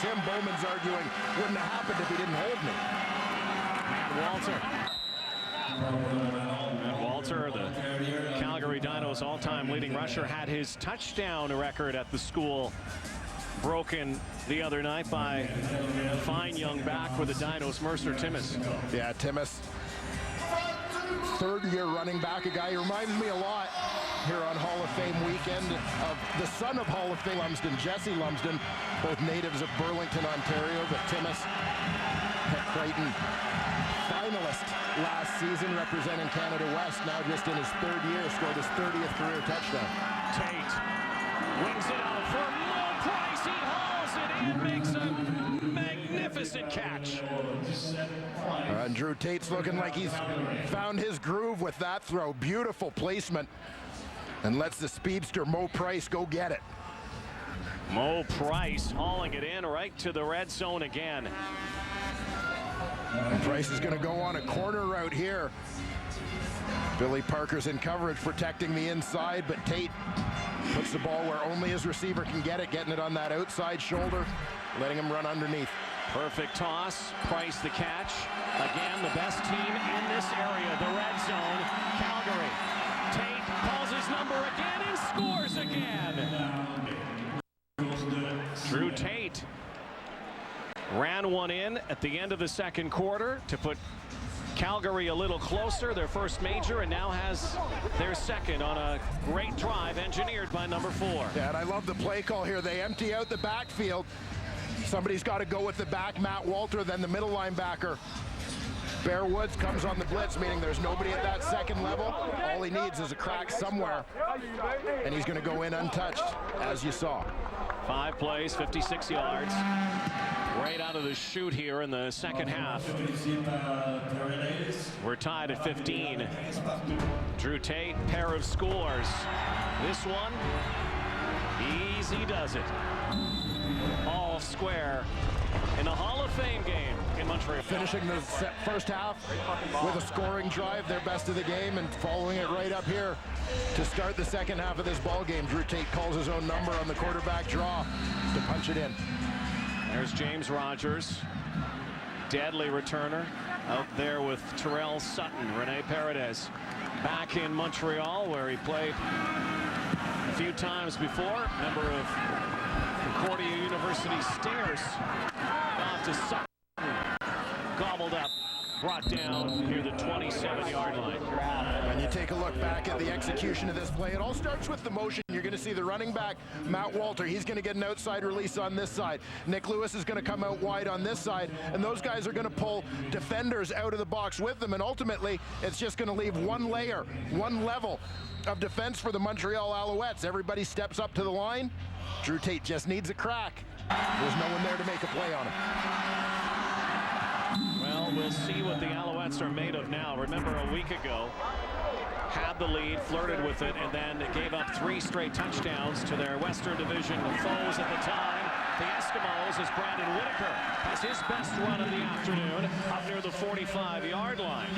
him. Bowman's arguing wouldn't have happened if he didn't hold me. Matt Walter, the Calgary Dinos' all-time leading rusher, had his touchdown record at the school broken the other night by fine young back with the Dinos, Mercer Timmis. Yeah, Timmis, third-year running back, a guy who reminds me a lot here on Hall of Fame weekend of the son of Hall of Fame Lumsden, Jesse Lumsden, both natives of Burlington, Ontario, but Timmis at Creighton finalist last season representing Canada West, now just in his third year, scored his 30th career touchdown. Tate wings it out for Low Price, he hauls it in, makes a magnificent catch. And Drew Tate's looking like he's found his groove with that throw. Beautiful placement, and lets the speedster Mo Price go get it. Mo Price hauling it in right to the red zone again. And Price is going to go on a corner route here. Billy Parker's in coverage protecting the inside, but Tate puts the ball where only his receiver can get it, getting it on that outside shoulder, letting him run underneath. Perfect toss, Price the catch. Again, the best team in this area, the red zone, Calgary. Tate calls his number again and scores again. Drew Tate ran one in at the end of the second quarter to put Calgary a little closer, their first major, and now has their second on a great drive engineered by number 4. Yeah, and I love the play call here. They empty out the backfield. Somebody's got to go with the back, Matt Walter, then the middle linebacker. Bear Woods comes on the blitz, meaning there's nobody at that second level. All he needs is a crack somewhere, and he's going to go in untouched, as you saw. 5 plays, 56 yards. Right out of the chute here in the second half. We're tied at 15. Drew Tate, pair of scores. This one, easy does it. All square in the Hall of Fame game in Montreal. Finishing the first half with a scoring drive, their best of the game, and following it right up here to start the second half of this ball game. Drew Tate calls his own number on the quarterback draw to punch it in. There's James Rogers, deadly returner, out there with Terrell Sutton. Rene Paredes back in Montreal, where he played a few times before. Member of Concordia University Stingers. Off to Sutton, gobbled up, brought down near the 27-yard line. When you take a look back at the execution of this play, it all starts with the motion. You're going to see the running back, Matt Walter. He's going to get an outside release on this side. Nick Lewis is going to come out wide on this side, and those guys are going to pull defenders out of the box with them, and ultimately, it's just going to leave one layer, one level of defense for the Montreal Alouettes. Everybody steps up to the line. Drew Tate just needs a crack. There's no one there to make a play on him. Well, we'll see what the Alouettes are made of now. Remember, a week ago, had the lead, flirted with it, and then gave up 3 straight touchdowns to their Western Division foes at the time, the Eskimos, as Brandon Whitaker has his best run of the afternoon up near the 45-yard line.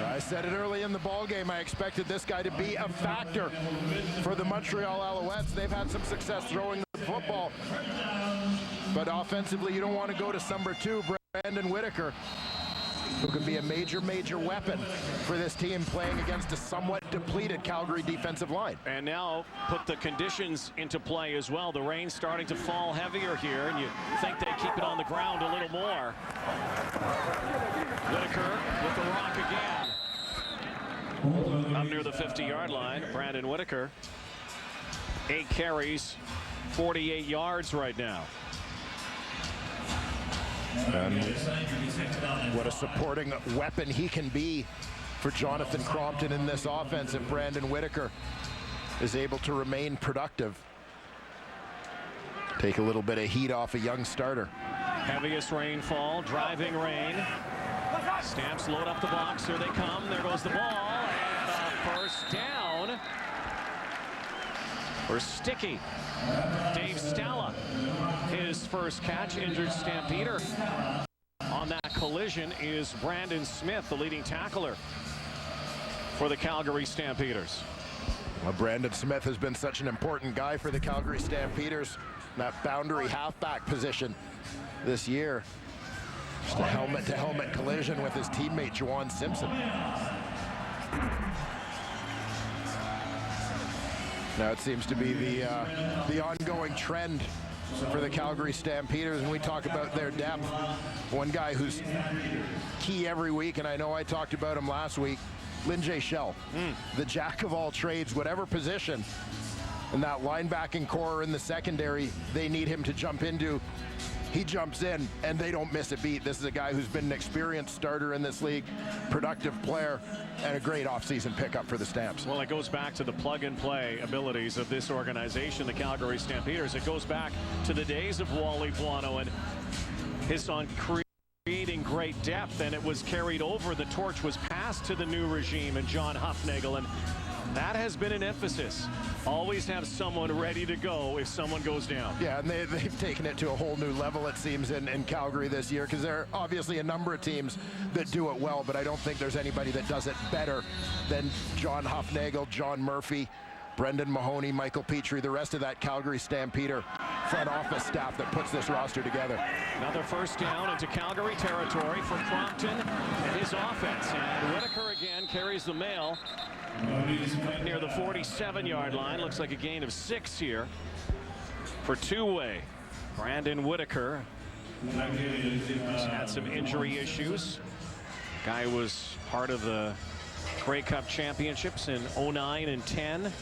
I said it early in the ball game. I expected this guy to be a factor for the Montreal Alouettes. They've had some success throwing the football, but offensively, you don't want to go to number 2, Brandon Whitaker, who can be a major weapon for this team playing against a somewhat depleted Calgary defensive line. And now put the conditions into play as well. The rain's starting to fall heavier here, and you think they keep it on the ground a little more. Whitaker with the rock again. Up near the 50-yard line, Brandon Whitaker. 8 carries, 48 yards right now. And what a supporting weapon he can be for Jonathan Crompton in this offense if Brandon Whitaker is able to remain productive. Take a little bit of heat off a young starter. Heaviest rainfall, driving rain. Stamps load up the box. Here they come. There goes the ball. And a first down for Sticky. Dave Stella, his first catch, injured Stampeder. On that collision is Brandon Smith, the leading tackler for the Calgary Stampeders. Well, Brandon Smith has been such an important guy for the Calgary Stampeders that boundary halfback position this year. Just a helmet-to-helmet collision with his teammate, Juwan Simpson. Now it seems to be the ongoing trend for the Calgary Stampeders, and we talk about their depth. One guy who's key every week, and I know I talked about him last week, Linjay Shell, the jack of all trades, whatever position in that linebacking core in the secondary they need him to jump into. He jumps in, and they don't miss a beat. This is a guy who's been an experienced starter in this league, productive player, and a great offseason pickup for the Stamps. Well, it goes back to the plug-and-play abilities of this organization, the Calgary Stampeders. It goes back to the days of Wally Buono and his on creating great depth, and it was carried over. The torch was passed to the new regime and John Hufnagel, and that has been an emphasis. Always have someone ready to go if someone goes down. Yeah, and they've taken it to a whole new level, it seems, in Calgary this year, because there are obviously a number of teams that do it well, but I don't think there's anybody that does it better than John Hufnagel, John Murphy, Brendan Mahoney, Michael Petrie, the rest of that Calgary Stampeder front office staff that puts this roster together. Another first down into Calgary territory for Crompton and his offense. And Whitaker again carries the mail near the 47-yard line. Looks like a gain of 6 here for two-way. Brandon Whitaker has had some injury issues. Guy was part of the Grey Cup championships in 09 and 10.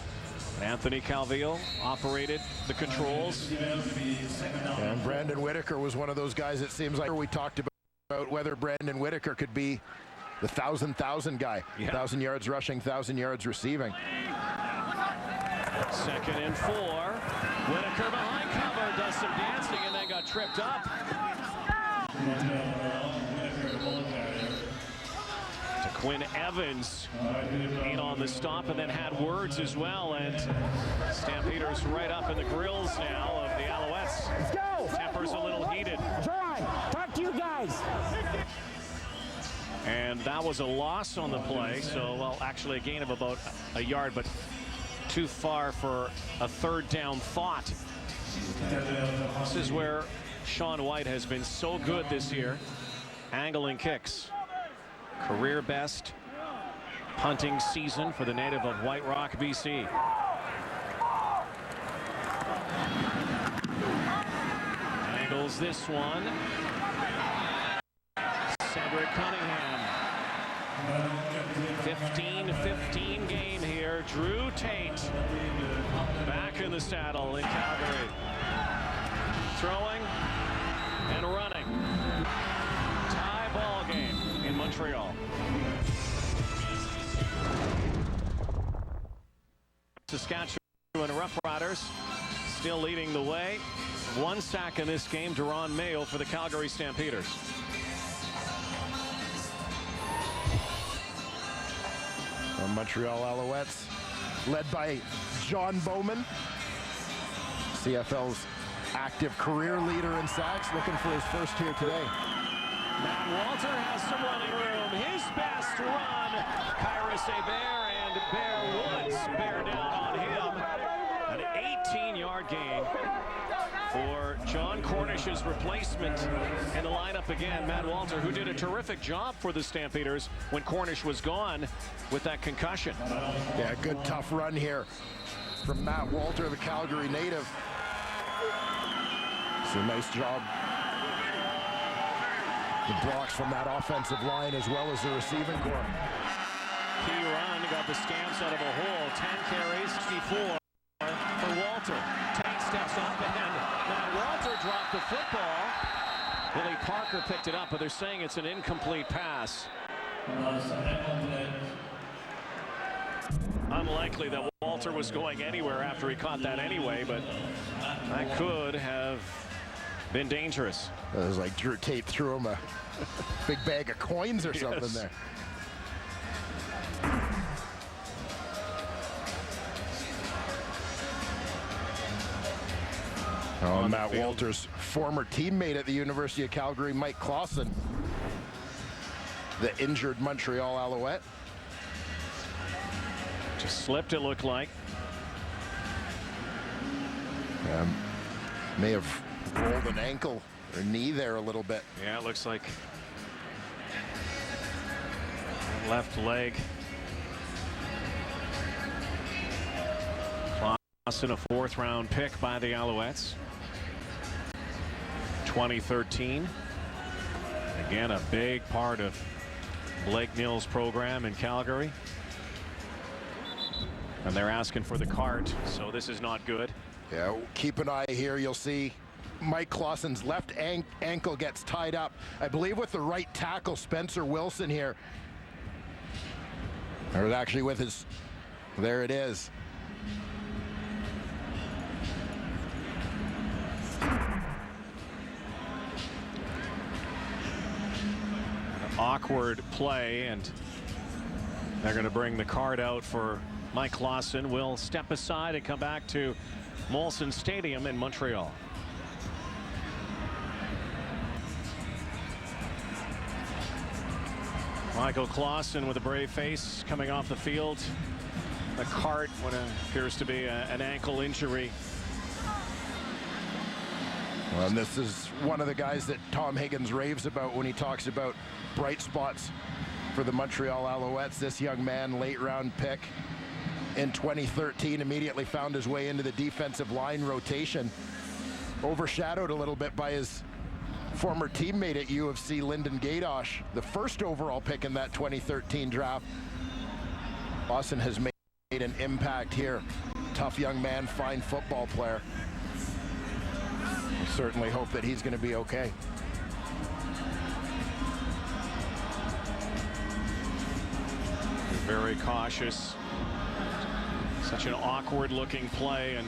Anthony Calvillo operated the controls. And Brandon Whitaker was one of those guys, it seems like we talked about whether Brandon Whitaker could be the 1,000 guy. Yeah. 1,000 yards rushing, 1,000 yards receiving. 2nd and 4. Whitaker behind cover, does some dancing, and then got tripped up. To Quinn Evans in on the stop, and then had words as well. And Stampeders right up in the grills now of the Alouettes. Let's go. Tempers a little heated. Try. Talk to you guys. And that was a loss on the play, so, well, actually a gain of about a yard, but too far for a third down thought. This is where Sean White has been so good this year. Angling kicks. Career best punting season for the native of White Rock, BC. Angles this one. Cedric Cunningham. 15-15 game here. Drew Tate back in the saddle in Calgary. Throwing and running. Tie ball game in Montreal. Saskatchewan Roughriders still leading the way. 1 sack in this game. Deron Mayo for the Calgary Stampeders. The Montreal Alouettes, led by John Bowman, CFL's active career leader in sacks, looking for his first here today. Matt Walter has some running room. His best run. Kyrus Hebert and Bear Woods bear down on him. An 18-yard gain for John Cornish's replacement in the lineup again, Matt Walter, who did a terrific job for the Stampeders when Cornish was gone with that concussion. Yeah, good tough run here from Matt Walter, the Calgary native. It's a nice job. The blocks from that offensive line as well as the receiving core. Key run, got the Stamps out of a hole. 10 carries, 64 for Walter. Tate steps up and Matt Walter dropped the football. Billy Parker picked it up, but they're saying it's an incomplete pass. Unlikely that Walter was going anywhere after he caught that anyway, but that could have been dangerous. It was like Drew Tate threw him a big bag of coins or something there. Oh, Matt Walter's former teammate at the University of Calgary, Mike Clausen, the injured Montreal Alouette. Just slipped, it looked like. May have rolled an ankle or knee there a little bit. Yeah, it looks like left leg. Clausen, a fourth-round pick by the Alouettes. 2013. Again, a big part of Blake Neal's program in Calgary. And they're asking for the cart, so this is not good. Yeah, keep an eye here. You'll see Mike Clausen's left ankle gets tied up, I believe, with the right tackle, Spencer Wilson here. Or actually with his, there it is. An awkward play, and they're going to bring the card out for Mike Clausen. Will step aside and come back to Molson Stadium in Montreal. Michael Clausen with a brave face coming off the field. The cart, what appears to be an ankle injury. Well, and this is one of the guys that Tom Higgins raves about when he talks about bright spots for the Montreal Alouettes. This young man, late round pick in 2013, immediately found his way into the defensive line rotation. Overshadowed a little bit by his former teammate at U of C, Lyndon Gaydosh, the first overall pick in that 2013 draft. Clausen has made an impact here. Tough young man, fine football player. We certainly hope that he's going to be okay. Very cautious. Such an awkward looking play, and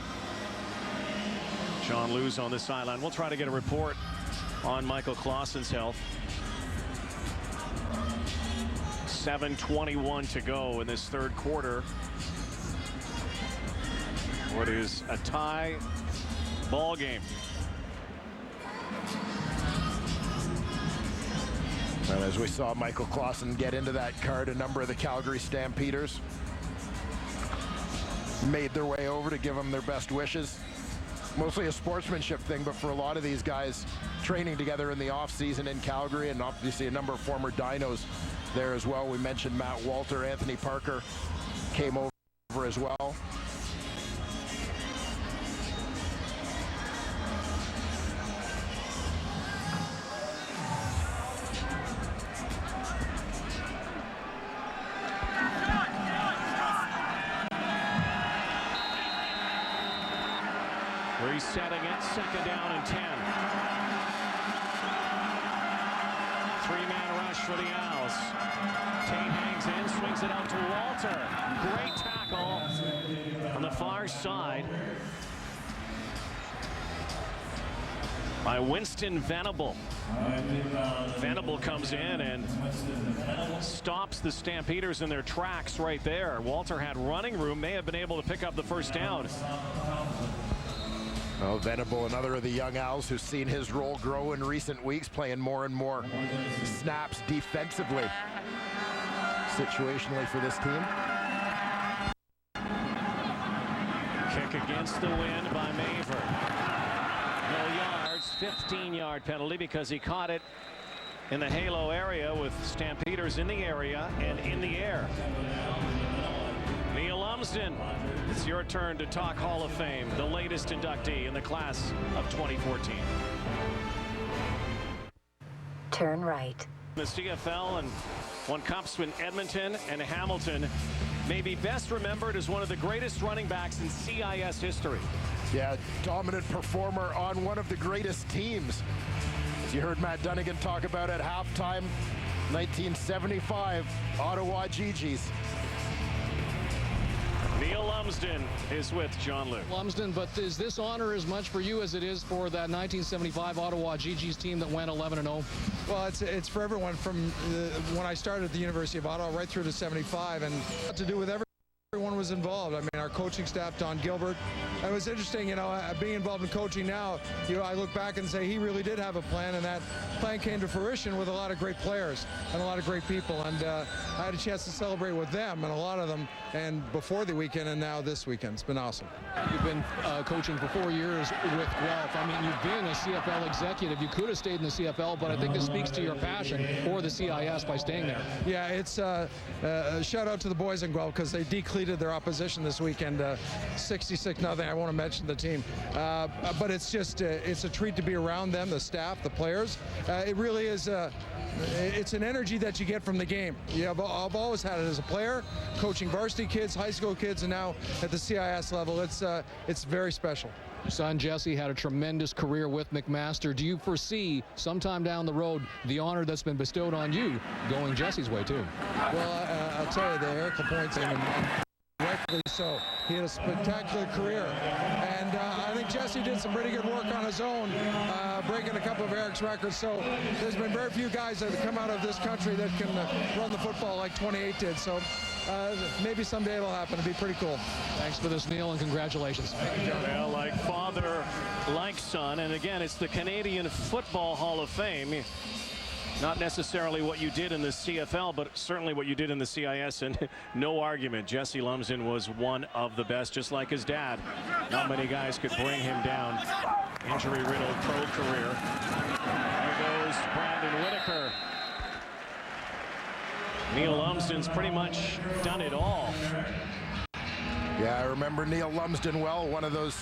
John Lewis on the sideline. We'll try to get a report on Michael Clausen's health. 7:21 to go in this third quarter. What is a tie ball game. And as we saw Michael Clausen get into that card, a number of the Calgary Stampeders made their way over to give them their best wishes. Mostly a sportsmanship thing, but for a lot of these guys training together in the off-season in Calgary, and obviously a number of former Dinos there as well. We mentioned Matt Walter, Anthony Parker came over as well. Resetting it, second down and 10. Three-man rush for the Owls. Tate hangs in, swings it out to Walter. Great tackle on the far side by Winston Venable. Venable comes in and stops the Stampeders in their tracks right there. Walter had running room, may have been able to pick up the first down. Oh, Venable, another of the young Owls who's seen his role grow in recent weeks, playing more and more snaps defensively, situationally for this team. Kick against the wind by Maver. No yards, 15-yard penalty because he caught it in the halo area with Stampeders in the area and in the air. Neil Lumsden, it's your turn to talk Hall of Fame, the latest inductee in the class of 2014. Turn right. The CFL and won cups in Edmonton and Hamilton, may be best remembered as one of the greatest running backs in CIS history. Yeah, dominant performer on one of the greatest teams. As you heard Matt Dunnigan talk about at halftime, 1975, Ottawa GGs. Neil Lumsden is with John Luke. Lumsden, but is this honor as much for you as it is for that 1975 Ottawa GG's team that went 11-0? Well, it's for everyone from when I started at the University of Ottawa right through to 75, and to do with every Everyone was involved. I mean, our coaching staff, Don Gilbert. It was interesting, you know, being involved in coaching now, you know, I look back and say he really did have a plan, and that plan came to fruition with a lot of great players and a lot of great people. And I had a chance to celebrate with them and a lot of them, and before the weekend and now this weekend. It's been awesome. You've been coaching for 4 years with Guelph. I mean, you've been a CFL executive. You could have stayed in the CFL, but I think this speaks to your passion for the CIS by staying there. Yeah, it's a shout out to the boys in Guelph because they decleated their opposition this weekend, 66-0. I won't mention the team, but it's just it's a treat to be around them, the staff, the players. It really is. It's an energy that you get from the game. Yeah, I've always had it as a player, coaching varsity kids, high school kids, and now at the CIS level. It's very special. Your son Jesse had a tremendous career with McMaster. Do you foresee sometime down the road the honor that's been bestowed on you going Jesse's way too? Well, I'll tell you, the Eric LaPointe thing, and rightfully so. He had a spectacular career, and I think Jesse did some pretty good work on his own, breaking a couple of Eric's records. So there's been very few guys that have come out of this country that can run the football like 28 did. So maybe someday it'll happen. It'd be pretty cool. Thanks for this, Neil, and congratulations. Well, like father, like son, and again, it's the Canadian Football Hall of Fame. Not necessarily what you did in the CFL, but certainly what you did in the CIS, and no argument. Jesse Lumsden was one of the best, just like his dad. Not many guys could bring him down. Injury-riddled pro career. There goes Brandon Whitaker. Neil Lumsden's pretty much done it all. Yeah, I remember Neil Lumsden well, one of the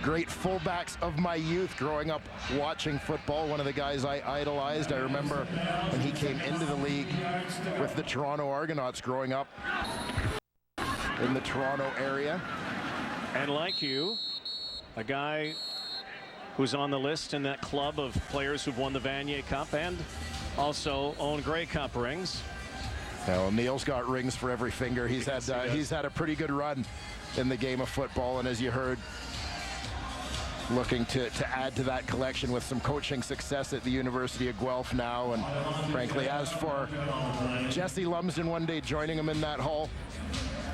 great fullbacks of my youth growing up watching football, one of the guys I idolized. I remember when he came into the league with the Toronto Argonauts growing up in the Toronto area. And like you, a guy who's on the list in that club of players who've won the Vanier Cup and also own Grey Cup rings. Well, Neil's got rings for every finger. He's had a pretty good run in the game of football, and as you heard, looking to add to that collection with some coaching success at the University of Guelph now. And frankly, as for Jesse Lumsden one day joining him in that hall,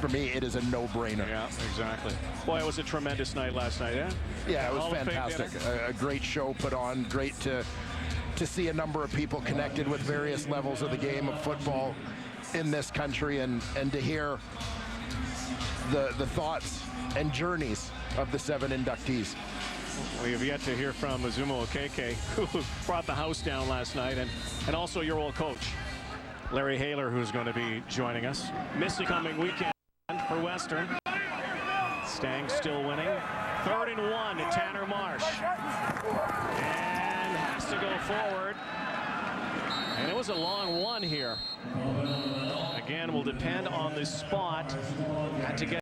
for me, it is a no-brainer. Yeah, exactly. Boy, it was a tremendous night last night, eh? Yeah, it was fantastic. A great show put on. Great to see a number of people connected with various levels of the game of football in this country, and to hear the thoughts and journeys of the 7 inductees. We have yet to hear from Azumo Okeke, who brought the house down last night, and also your old coach, Larry Haler, who's going to be joining us. Missing coming weekend for Western. Stang still winning. 3rd and 1 to Tanner Marsh. And has to go forward. And it was a long one here. Again, will depend on the spot. Had to get